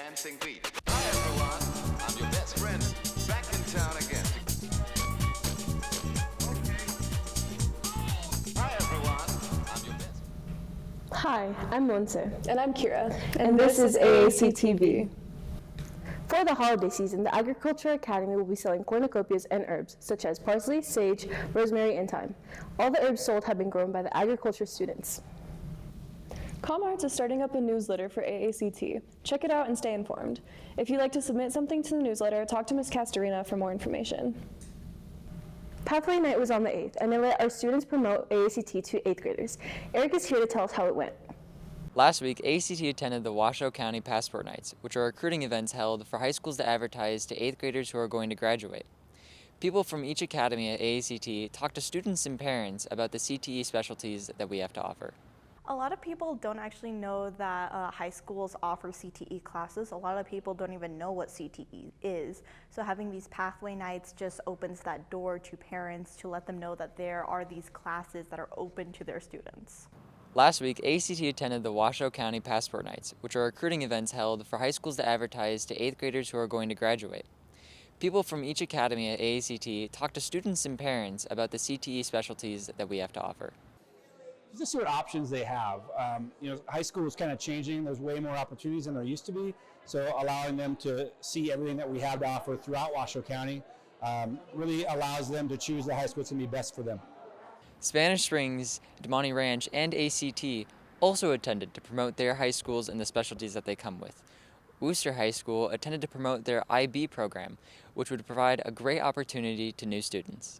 dancing beat. Hi everyone, I'm your best friend, back in town again. Hi everyone, I'm your best. Hi, I'm Montserrat. And I'm Keira. And this is AACTV. For the holiday season, the Agriculture Academy will be selling cornucopias and herbs, such as parsley, sage, rosemary, and thyme. All the herbs sold have been grown by the agriculture students. ComArts is starting up a newsletter for AACT. Check it out and stay informed. If you'd like to submit something to the newsletter, talk to Ms. Castorina for more information. Pathway Night was on the 8th, and they let our students promote AACT to 8th graders. Arek is here to tell us how it went. Last week, AACT attended the Washoe County Passport Nights, which are recruiting events held for high schools to advertise to 8th graders who are going to graduate. People from each academy at AACT talk to students and parents about the CTE specialties that we have to offer. A lot of people don't actually know that high schools offer CTE classes. A lot of people don't even know what CTE is. So having these pathway nights just opens that door to parents to let them know that there are these classes that are open to their students. Last week, AACT attended the Washoe County Passport Nights, which are recruiting events held for high schools to advertise to 8th graders who are going to graduate. People from each academy at AACT talk to students and parents about the CTE specialties that we have to offer. Just to see what options they have. High school is kind of changing. There's way more opportunities than there used to be. So allowing them to see everything that we have to offer throughout Washoe County really allows them to choose the high school that's going to be best for them. Spanish Springs, DeMonte Ranch, and ACT also attended to promote their high schools and the specialties that they come with. Worcester High School attended to promote their IB program, which would provide a great opportunity to new students.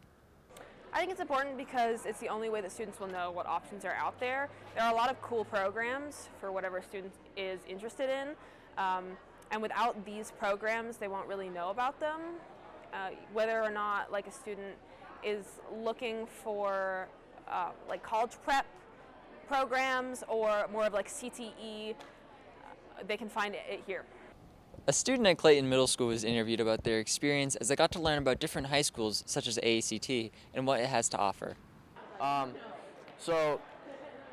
I think it's important because it's the only way that students will know what options are out there. There are a lot of cool programs for whatever a student is interested in, and without these programs, they won't really know about them. Whether or not like a student is looking for like college prep programs or more of like CTE, they can find it here. A student at Clayton Middle School was interviewed about their experience as they got to learn about different high schools such as AACT and what it has to offer. So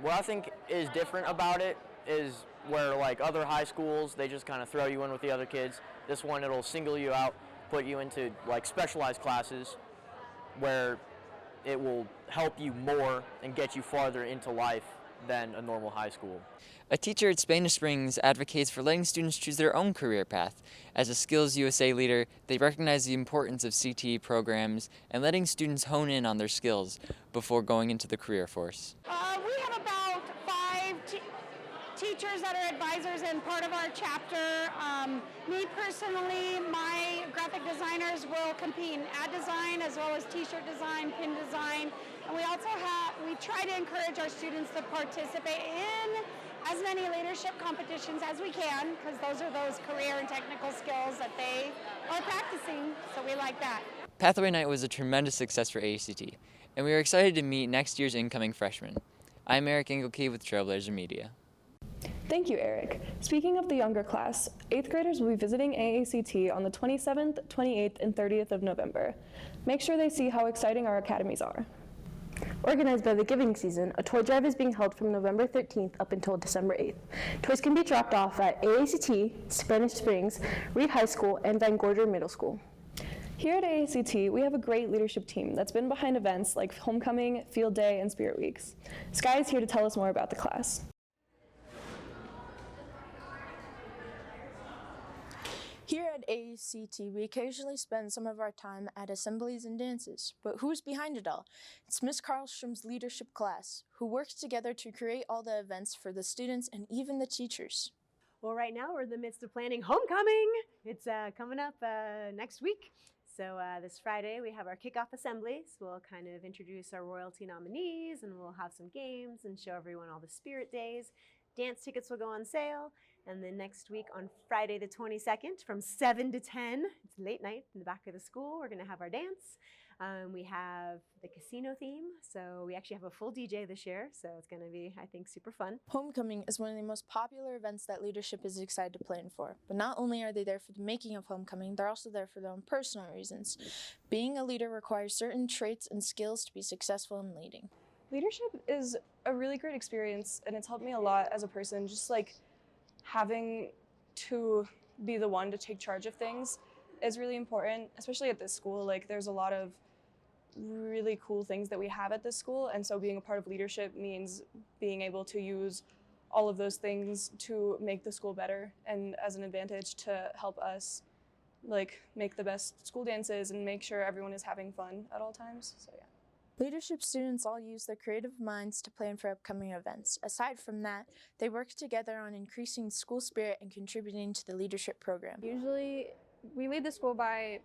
what I think is different about it is where like other high schools, they just kind of throw you in with the other kids. This one, it'll single you out, put you into like specialized classes where it will help you more and get you farther into life than a normal high school. A teacher at Spanish Springs advocates for letting students choose their own career path. As a Skills USA leader, they recognize the importance of CTE programs and letting students hone in on their skills before going into the career force. We have about 5 teachers that are advisors and part of our chapter. Me personally, my graphic designers will compete in ad design as well as t-shirt design, pin design. And we try to encourage our students to participate in as many leadership competitions as we can, because those are those career and technical skills that they are practicing, so we like that. Pathway Night was a tremendous success for AACT, and we are excited to meet next year's incoming freshmen. I'm Arek Engelke with Trailblazer Media. Thank you, Arek. Speaking of the younger class, 8th graders will be visiting AACT on the 27th, 28th, and 30th of November. Make sure they see how exciting our academies are. Organized by the Giving Season, a toy drive is being held from November 13th up until December 8th. Toys can be dropped off at AACT, Spanish Springs, Reed High School, and Van Gorder Middle School. Here at AACT, we have a great leadership team that's been behind events like Homecoming, Field Day, and Spirit Weeks. Sky is here to tell us more about the class. Here at AACT, we occasionally spend some of our time at assemblies and dances, but who's behind it all? It's Miss Karlstrom's leadership class, who works together to create all the events for the students and even the teachers. Well, right now we're in the midst of planning Homecoming. It's coming up next week. So this Friday we have our kickoff assemblies. We'll kind of introduce our royalty nominees, and we'll have some games and show everyone all the spirit days. Dance tickets will go on sale. And then next week on Friday the 22nd from 7 to 10, it's late night in the back of the school, we're going to have our dance. We have the casino theme, so we actually have a full DJ this year, so it's going to be, I think, super fun. Homecoming is one of the most popular events that leadership is excited to plan for. But not only are they there for the making of homecoming, they're also there for their own personal reasons. Being a leader requires certain traits and skills to be successful in leading. Leadership is a really great experience, and it's helped me a lot as a person, just like having to be the one to take charge of things is really important, especially at this school. Like, there's a lot of really cool things that we have at this school, and so being a part of leadership means being able to use all of those things to make the school better and as an advantage to help us like make the best school dances and make sure everyone is having fun at all times. So yeah. Leadership students all use their creative minds to plan for upcoming events. Aside from that, they work together on increasing school spirit and contributing to the leadership program. Usually, we lead the school by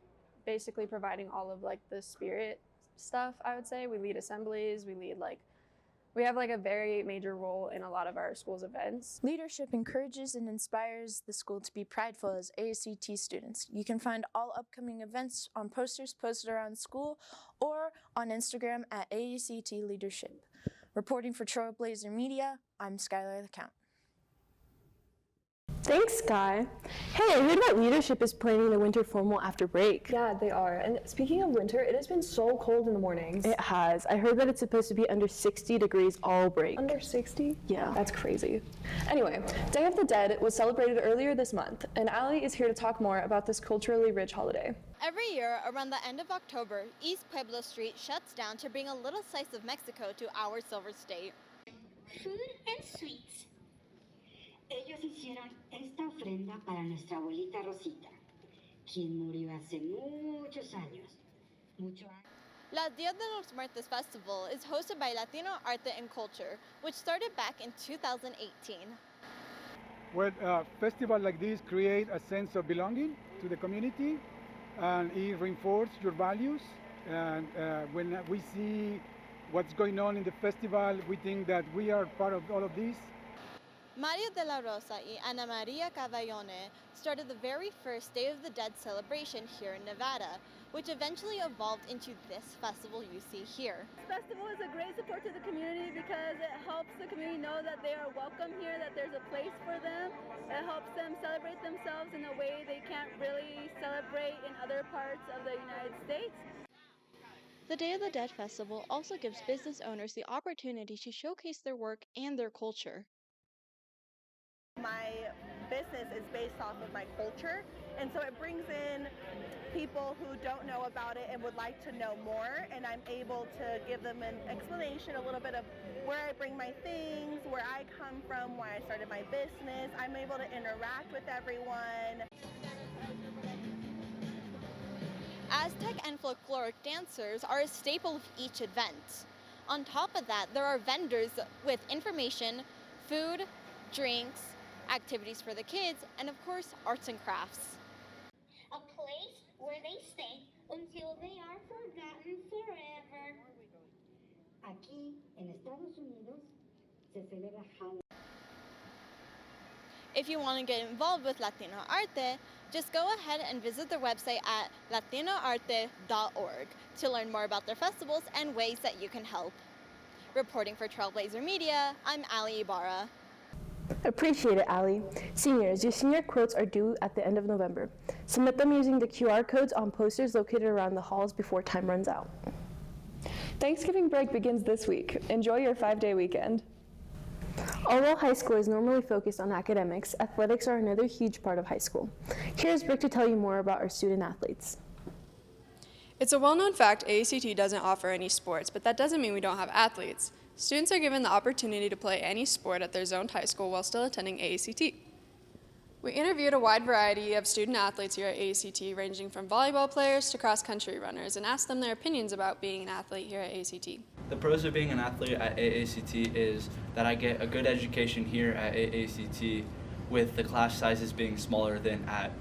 basically providing all of like the spirit stuff, I would say. We lead assemblies, we have like a very major role in a lot of our school's events. Leadership encourages and inspires the school to be prideful as AACT students. You can find all upcoming events on posters posted around school or on Instagram at AACT Leadership. Reporting for Trailblazer Media, I'm Skylar Lavcounte. Thanks, Sky. Hey, I heard that leadership is planning the winter formal after break. Yeah, they are. And speaking of winter, it has been so cold in the mornings. It has. I heard that it's supposed to be under 60 degrees all break. Under 60? Yeah. That's crazy. Anyway, Day of the Dead was celebrated earlier this month, and Allie is here to talk more about this culturally rich holiday. Every year, around the end of October, East Pueblo Street shuts down to bring a little slice of Mexico to our Silver State. Food and sweets. Ellos hicieron esta ofrenda para nuestra abuelita Rosita, quien murió hace muchos años. La Dia de los Muertos Festival is hosted by Latino Arte and Culture, which started back in 2018. Well, festivals like this create a sense of belonging to the community, and it reinforces your values. And when we see what's going on in the festival, we think that we are part of all of this. Mario de la Rosa y Ana Maria Cavallone started the very first Day of the Dead celebration here in Nevada, which eventually evolved into this festival you see here. This festival is a great support to the community because it helps the community know that they are welcome here, that there's a place for them. It helps them celebrate themselves in a way they can't really celebrate in other parts of the United States. The Day of the Dead Festival also gives business owners the opportunity to showcase their work and their culture. My business is based off of my culture, and so it brings in people who don't know about it and would like to know more, and I'm able to give them an explanation, a little bit of where I bring my things, where I come from, why I started my business. I'm able to interact with everyone. Aztec and folkloric dancers are a staple of each event. On top of that, there are vendors with information, food, drinks, activities for the kids, and of course, arts and crafts. A place where they stay until they are forgotten forever. Aquí, en Estados Unidos, se celebra Halloween. If you want to get involved with Latino Arte, just go ahead and visit their website at latinoarte.org to learn more about their festivals and ways that you can help. Reporting for Trailblazer Media, I'm Ali Ibarra. Appreciate it, Allie. Seniors, your senior quotes are due at the end of November. Submit them using the QR codes on posters located around the halls before time runs out. Thanksgiving break begins this week. Enjoy your 5-day weekend. Although high school is normally focused on academics, athletics are another huge part of high school. Here's Brooke to tell you more about our student athletes. It's a well-known fact AACT doesn't offer any sports, but that doesn't mean we don't have athletes. Students are given the opportunity to play any sport at their zoned high school while still attending AACT. We interviewed a wide variety of student athletes here at AACT, ranging from volleyball players to cross-country runners, and asked them their opinions about being an athlete here at AACT. The pros of being an athlete at AACT is that I get a good education here at AACT, with the class sizes being smaller than at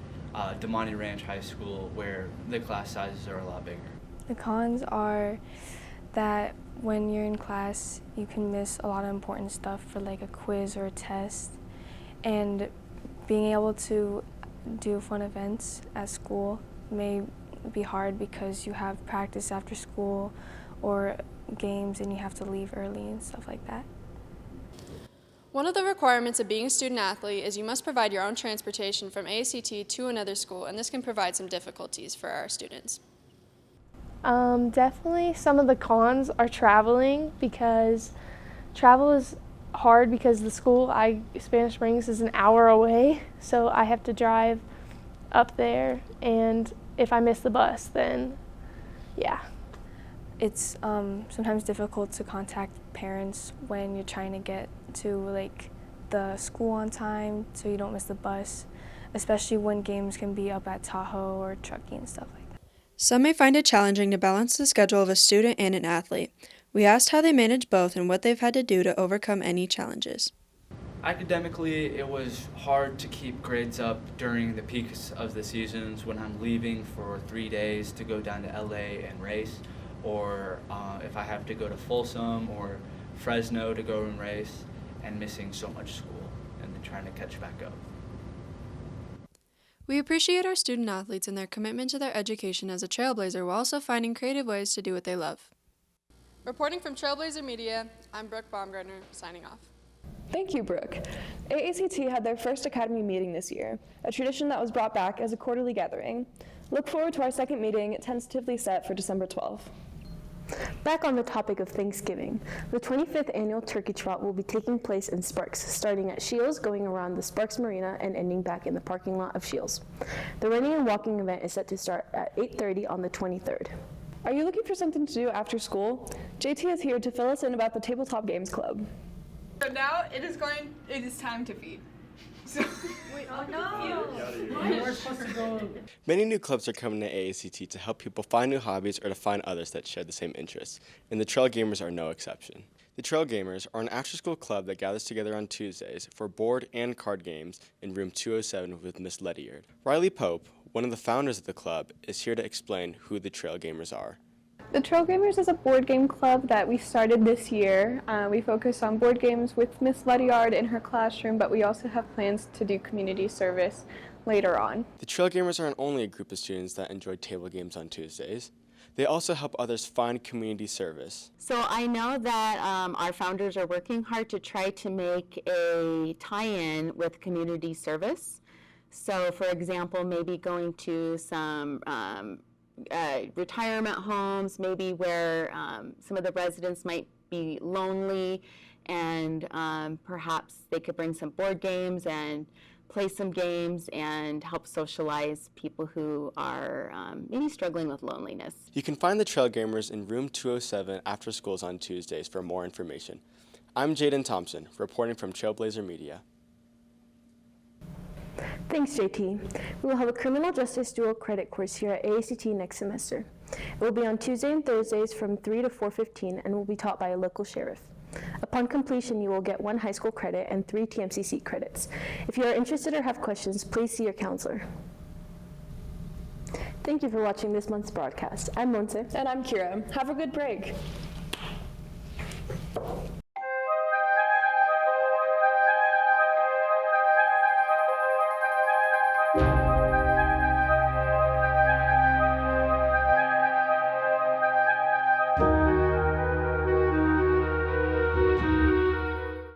Damani Ranch High School, where the class sizes are a lot bigger. The cons are that when you're in class, you can miss a lot of important stuff for like a quiz or a test, and being able to do fun events at school may be hard because you have practice after school or games and you have to leave early and stuff like that. One of the requirements of being a student athlete is you must provide your own transportation from AACT to another school, and this can provide some difficulties for our students. Definitely some of the cons are traveling, because travel is hard because the school, Spanish Springs, is an hour away, so I have to drive up there, and if I miss the bus, then yeah. It's sometimes difficult to contact parents when you're trying to get to like the school on time so you don't miss the bus, especially when games can be up at Tahoe or Truckee and stuff like that. Some may find it challenging to balance the schedule of a student and an athlete. We asked how they manage both and what they've had to do to overcome any challenges. Academically, it was hard to keep grades up during the peaks of the seasons when I'm leaving for 3 days to go down to LA and race, or if I have to go to Folsom or Fresno to go and race, and missing so much school and then trying to catch back up. We appreciate our student athletes and their commitment to their education as a trailblazer while also finding creative ways to do what they love. Reporting from Trailblazer Media, I'm Brooke Baumgardner, signing off. Thank you, Brooke. AACT had their first Academy meeting this year, a tradition that was brought back as a quarterly gathering. Look forward to our second meeting, tentatively set for December 12th. Back on the topic of Thanksgiving, the 25th annual Turkey Trot will be taking place in Sparks, starting at Shields, going around the Sparks Marina, and ending back in the parking lot of Shields. The running and walking event is set to start at 8:30 on the 23rd. Are you looking for something to do after school? JT is here to fill us in about the Tabletop Games Club. So now it is time to feed. Wait, oh no! Many new clubs are coming to AACT to help people find new hobbies or to find others that share the same interests, and the Trail Gamers are no exception. The Trail Gamers are an after-school club that gathers together on Tuesdays for board and card games in room 207 with Miss Ledyard. Riley Pope, one of the founders of the club, is here to explain who the Trail Gamers are. The Trail Gamers is a board game club that we started this year. We focus on board games with Miss Ledyard in her classroom, but we also have plans to do community service later on. The Trail Gamers aren't only a group of students that enjoy table games on Tuesdays. They also help others find community service. So I know that our founders are working hard to try to make a tie-in with community service. So for example, maybe going to some retirement homes, maybe where some of the residents might be lonely, and perhaps they could bring some board games and play some games and help socialize people who are maybe struggling with loneliness. You can find the Trail Gamers in room 207 after schools on Tuesdays for more information. I'm Jayden Thompson, reporting from Trailblazer Media. Thanks, JT. We will have a criminal justice dual credit course here at AACT next semester. It will be on Tuesday and Thursdays from 3 to 4:15 and will be taught by a local sheriff. Upon completion, you will get 1 high school credit and 3 TMCC credits. If you are interested or have questions, please see your counselor. Thank you for watching this month's broadcast. I'm Montserrat. And I'm Keira. Have a good break.